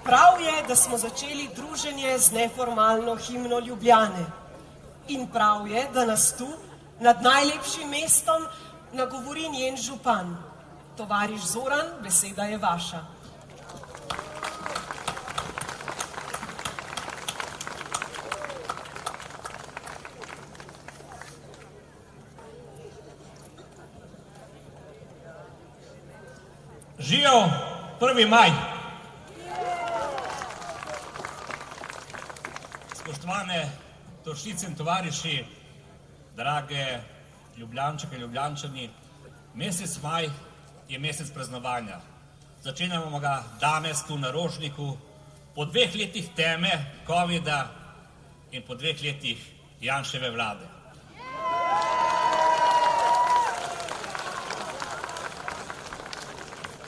Prav je, da smo začeli druženje z neformalno himno Ljubljane. In prav je, da nas tu, nad najlepšim mestom, nagovori njen župan. Tovariš Zoran, beseda je vaša. Živijo 1. maj. Spoštovane tovarišice in tovariši, drage Ljubljančanke in Ljubljančani, mesec maj je mesec praznovanja. Začenjamo ga danes tu na Rožniku, po 2 letih teme, covida in po 2 letih Janševe vlade.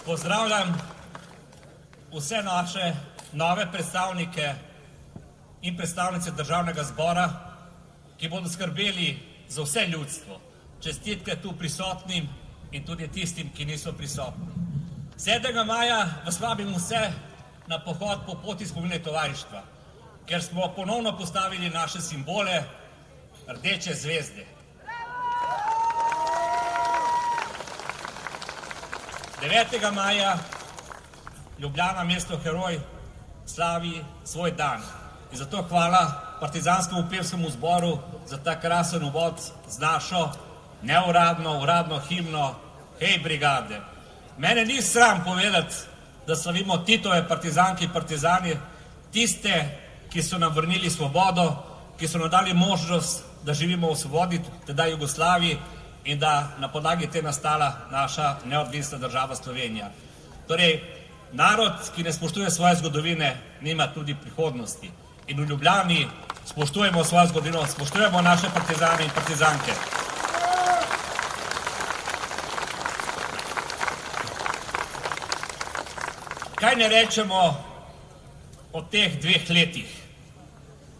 Pozdravljam vse naše nove predstavnike in predstavnice Državnega zbora, ki bodo skrbeli za vse ljudstvo. Čestitke tu prisotnim in tudi tistim, ki niso prisotni. 7. maja vas vabim vse na pohod po poti spomina tovarištva, ker smo ponovno postavili naše simbole, rdeče zvezde. 9. maja Ljubljana, mesto heroj, slavi svoj dan. In zato hvala partizanskemu pevskemu zboru za ta krasen uvod z našo neuradno, uradno himno Hej brigade. Mene ni sram povedati, da slavimo Titove partizanke in partizani, tiste, ki so nam vrnili svobodo, ki so nam dali možnost, da živimo v svobodi, teda Jugoslaviji, in da na podlagi te nastala naša neodvisna država Slovenija. Torej, narod, ki ne spoštuje svoje zgodovine, nima tudi prihodnosti. In v Ljubljani spoštujemo svojo zgodovino, spoštujemo naše partizane in partizanke. Kaj ne rečemo o teh 2 letih?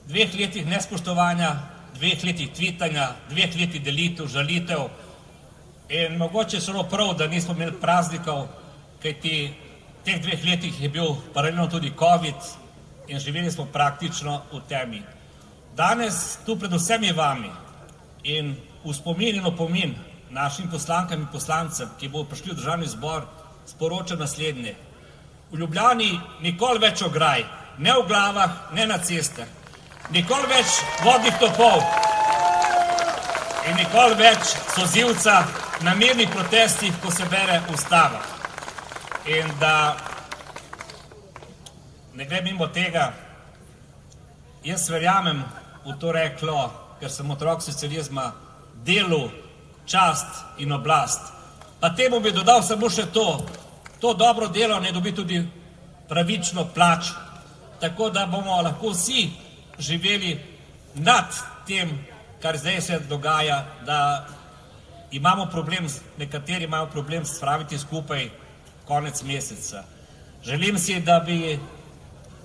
2 letih nespoštovanja, 2 letih tvitanja, 2 letih delitev, žalitev. In mogoče celo prav, da nismo imeli praznikov, kajti v teh 2 letih je bil paralelno tudi covid in živeli smo praktično v temi. Danes tu pred vsemi vami in v spomin in opomin našim poslankam in poslancem, ki bodo prišli v Državni zbor, sporočam naslednje. V Ljubljani nikoli več ograj, ne v glavah, ne na cestah. Nikoli več vodnih topov in nikoli več solzivca na mirnih protestih, ko se bere ustava. In da ne gre mimo tega, jaz verjamem v to reklo, ker sem otrok socializma, delu, čast in oblast. Pa temu bi dodal samo še to dobro delo ne dobi tudi pravično plačo. Tako da bomo lahko vsi živeli nad tem, kar zdaj se dogaja, da imamo problem, nekateri imajo problem spraviti skupaj konec meseca. Želim si, da bi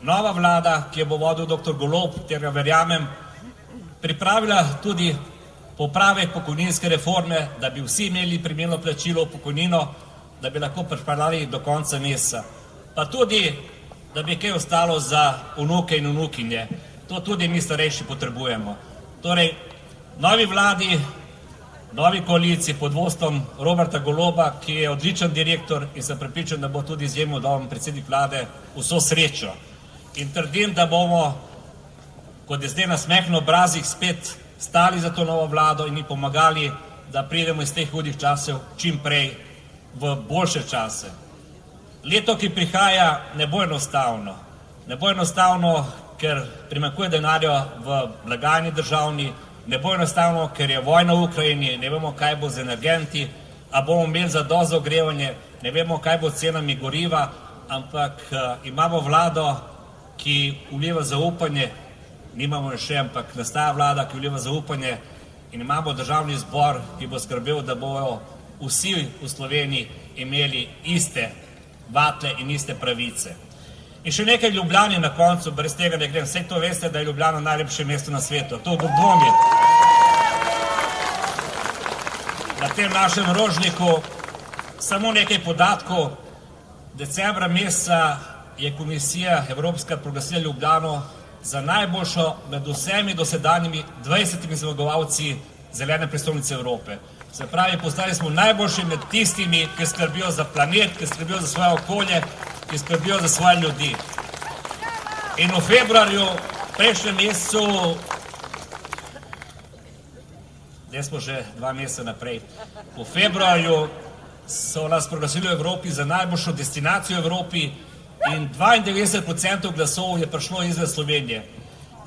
nova vlada, ki jo bo vodil dr. Golob, ter ga verjamem, pripravila tudi popravek pokojninske reforme, da bi vsi imeli primerno plačilo v pokojnino, da bi lahko pripeljali do konca meseca. Pa tudi, da bi kaj ostalo za vnuke in vnukinje. To tudi mi starejši potrebujemo. Torej, novi vladi, novi koaliciji pod vodstvom Roberta Goloba, ki je odličen direktor in sem prepričan, da bo tudi izjemno dober predsednik vlade, vso srečo. In trdim, da bomo, kot je zdaj na smeh na obrazih, spet stali za to novo vlado in jim pomagali, da pridemo iz teh hudih časov čim prej v boljše čase. Leto, ki prihaja, ne bo enostavno. Ne bo enostavno, ker primanjkuje denarja v blagajni državni, ne bo enostavno, ker je vojna v Ukrajini, ne vemo, kaj bo z energenti, a bomo imeli zadost za ogrevanje, ne vemo, kaj bo s cenami goriva, ampak imamo vlado, ki vliva zaupanje, nimamo še, ampak nastaja vlada, ki vliva zaupanje in imamo državni zbor, ki bo skrbel, da bojo vsi v Sloveniji imeli iste vatle in iste pravice. In še nekaj Ljubljani na koncu, brez tega ne grem. Vse to veste, da je Ljubljana najlepše mesto na svetu. To dvomi. Na tem našem Rožniku samo nekaj podatkov. Decembra meseca je komisija Evropska proglasila Ljubljano za najboljšo med vsemi dosedanjimi 20 zmagovalci zelene prestolnice Evrope. Se pravi, postali smo najboljši med tistimi, ki skrbijo za planet, ki skrbijo za svoje okolje, ki skrbijo za svoje ljudi. In v februarju, prejšnjem mesecu, zdaj smo že 2 meseca naprej, v februarju so nas proglasili v Evropi za najboljšo destinacijo v Evropi in 92% glasov je prišlo izven Slovenije.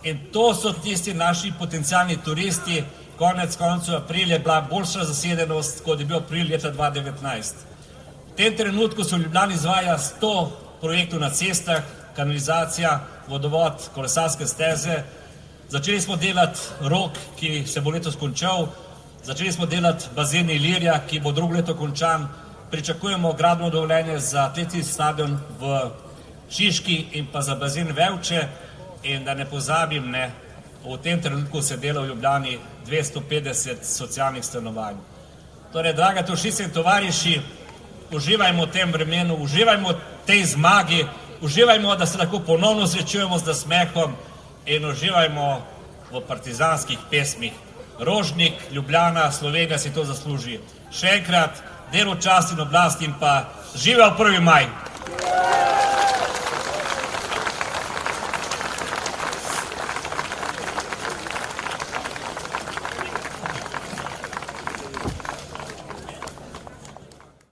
In to so tisti naši potencialni turisti. Konec koncev april je bila boljša zasedenost, kot je bil april leta 2019. V tem trenutku se v Ljubljani izvaja 100 projektov na cestah, kanalizacija, vodovod, kolesarske steze. Začeli smo delati Rog, ki se bo letos končal. Začeli smo delati bazen Ilirija, ki bo drugo leto končan. Pričakujemo gradbeno dovoljenje za atletični stadion v Šiški in pa za bazen Vevče. In da ne pozabim, v tem trenutku se dela v Ljubljani 250 socialnih stanovanj. Torej, draga tovšice in tovariši, uživajmo v tem vremenu, uživajmo v tej zmagi, uživajmo, da se lahko ponovno srečujemo z nasmehom in uživajmo v partizanskih pesmih. Rožnik, Ljubljana, Slovenija si to zasluži. Še enkrat, delo, čast in oblast in pa živel 1. maj!